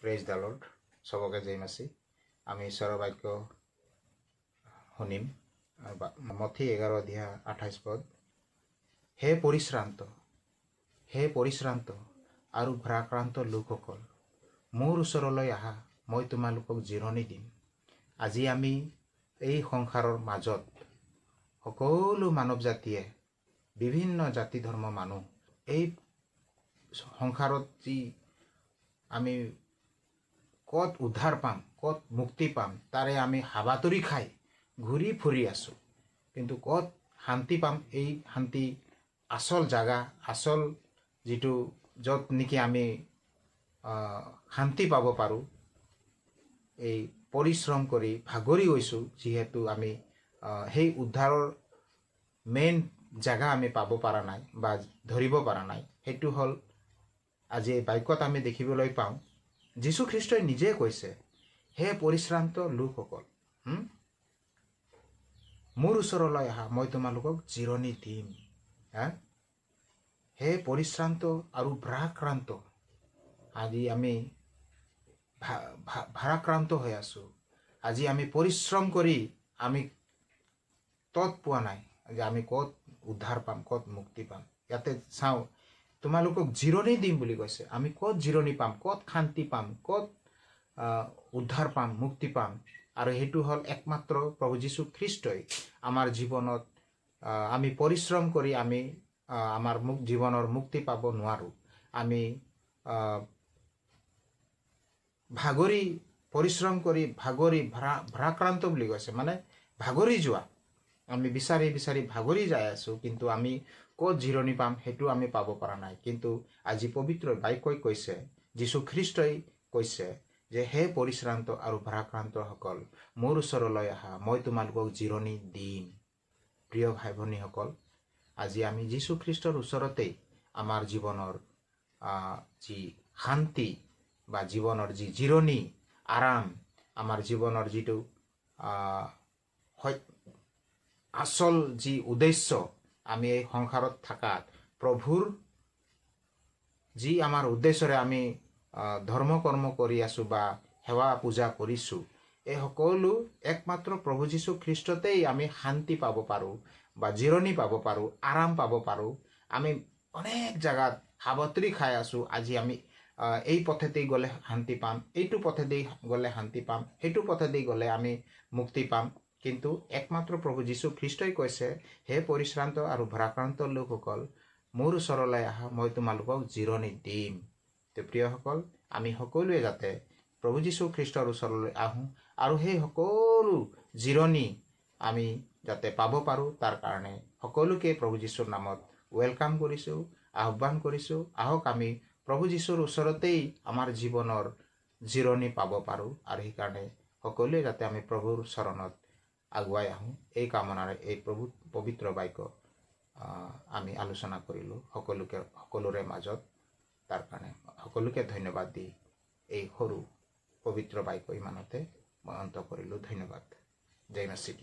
Praise the lord. চবকে জয় মাছি। আমি ঈশ্বৰৰ বাক্য শুনিম। মথি 11 অধ্যায় 28 পদ। হে পৰিশ্ৰান্ত আৰু ভাৰাক্ৰান্ত লোকসকল, মোৰ ওচৰলৈ আহা, মই তোমালোকক জিৰণি দিম। আজি আমি এই সংসাৰৰ মাজত সকলো মানৱ জাতিয়ে, বিভিন্ন জাতি ধৰ্ম মানুহ এই সংসাৰত যি আমি ক'ত উদ্ধাৰ পাম, ক'ত মুক্তি পাম, তাৰে আমি হাবাতৰি খাই ঘূৰি ফুৰি আছোঁ। কিন্তু ক'ত শান্তি পাম, এই শান্তি আচল জাগা, আচল যিটো য'ত নেকি আমি শান্তি পাব পাৰোঁ, এই পৰিশ্ৰম কৰি ভাগৰি গৈছোঁ যিহেতু আমি সেই উদ্ধাৰৰ মেইন জাগা আমি পাব পৰা নাই বা ধৰিব পৰা নাই। সেইটো হ'ল আজি এই বাক্যত আমি দেখিবলৈ পাওঁ, যীশুখ্ৰীষ্টই নিজে কৈছে, হে পৰিশ্ৰান্ত লোকসকল, মোৰ ওচৰলৈ আহা, মই তোমালোকক জিৰণি দিম। হে পৰিশ্ৰান্ত আৰু ভাৰাক্ৰান্ত, আজি আমি ভাৰাক্ৰান্ত হৈ আছোঁ। আজি আমি পৰিশ্ৰম কৰি আমি তত পোৱা নাই যে আমি ক'ত উদ্ধাৰ পাম, ক'ত মুক্তি পাম। ইয়াতে চাওঁ, তোমালোকক জিৰণি দিম বুলি কৈছে। আমি ক'ত জিৰণি পাম, ক'ত শান্তি পাম, ক'ত উদ্ধাৰ পাম, মুক্তি পাম? আৰু সেইটো হ'ল একমাত্ৰ প্ৰভু যীশুখ্ৰীষ্টই আমাৰ জীৱনত আমি পৰিশ্ৰম কৰি আমি আমাৰ জীৱনৰ মুক্তি পাব নোৱাৰোঁ। আমি পৰিশ্ৰম কৰি ভাৰাক্ৰান্ত বুলি কৈছে, মানে ভাগৰি যোৱা। আমি বিচাৰি বিচাৰি ভাগৰি যাই আছোঁ, কিন্তু আমি ক'ত জিৰণি পাম সেইটো আমি পাব পৰা নাই। কিন্তু আজি পবিত্ৰ বাক্যই কৈছে, যীশুখ্ৰীষ্টই কৈছে যে হে পৰিশ্ৰান্ত আৰু ভাৰাক্ৰান্তসকল, মোৰ ওচৰলৈ আহা, মই তোমালোকক জিৰণি দিম। প্ৰিয় ভাই ভনীসকল, আজি আমি যীশুখ্ৰীষ্টৰ ওচৰতেই আমাৰ জীৱনৰ যি শান্তি বা জীৱনৰ যি জিৰণি, আৰাম, আমাৰ জীৱনৰ যিটো আচল যি উদ্দেশ্য, আমি এই সংসাৰত থকাত প্ৰভুৰ যি আমাৰ উদ্দেশ্যৰে আমি ধৰ্ম কৰ্ম কৰি আছোঁ বা সেৱা পূজা কৰিছোঁ, এই সকলো একমাত্ৰ প্ৰভু যীশুখ্ৰীষ্টতেই আমি শান্তি পাব পাৰোঁ বা জিৰণি পাব পাৰোঁ, আৰাম পাব পাৰোঁ। আমি অনেক জাগাত হাবাতৰি খাই আছোঁ। আজি আমি এই পথেদি গ'লে শান্তি পাম, এইটো পথেদি গ'লে শান্তি পাম, সেইটো পথেদি গ'লে আমি মুক্তি পাম। কিন্তু একমাত্ৰ প্ৰভু যীশুখ্ৰীষ্টই কৈছে, হে পৰিশ্ৰান্ত আৰু ভাৰাক্ৰান্ত লোকসকল, মোৰ ওচৰলৈ আহা, মই তোমালোকক জিৰণি দিম। তো প্ৰিয়সকল, আমি সকলোৱে যাতে প্ৰভু যীশুখ্ৰীষ্টৰ ওচৰলৈ আহোঁ আৰু সেই সকলো জিৰণি আমি যাতে পাব পাৰোঁ, তাৰ কাৰণে সকলোকে প্ৰভু যীশুৰ নামত ৱেলকাম কৰিছোঁ, আহ্বান কৰিছোঁ। আহক আমি প্ৰভু যীশুৰ ওচৰতেই আমাৰ জীৱনৰ জিৰণি পাব পাৰোঁ। আৰু সেইকাৰণে সকলোৱে যাতে আমি প্ৰভুৰ চৰণত আগুৱাই আহোঁ, এই কামনাৰে এই পবিত্ৰ বাক্য আমি আলোচনা কৰিলোঁ সকলোৰে মাজত। তাৰ কাৰণে সকলোকে ধন্যবাদ দি এই সৰু পবিত্ৰ বাক্য ইমানতে মই অন্ত কৰিলোঁ। ধন্যবাদ। জয় মাছি।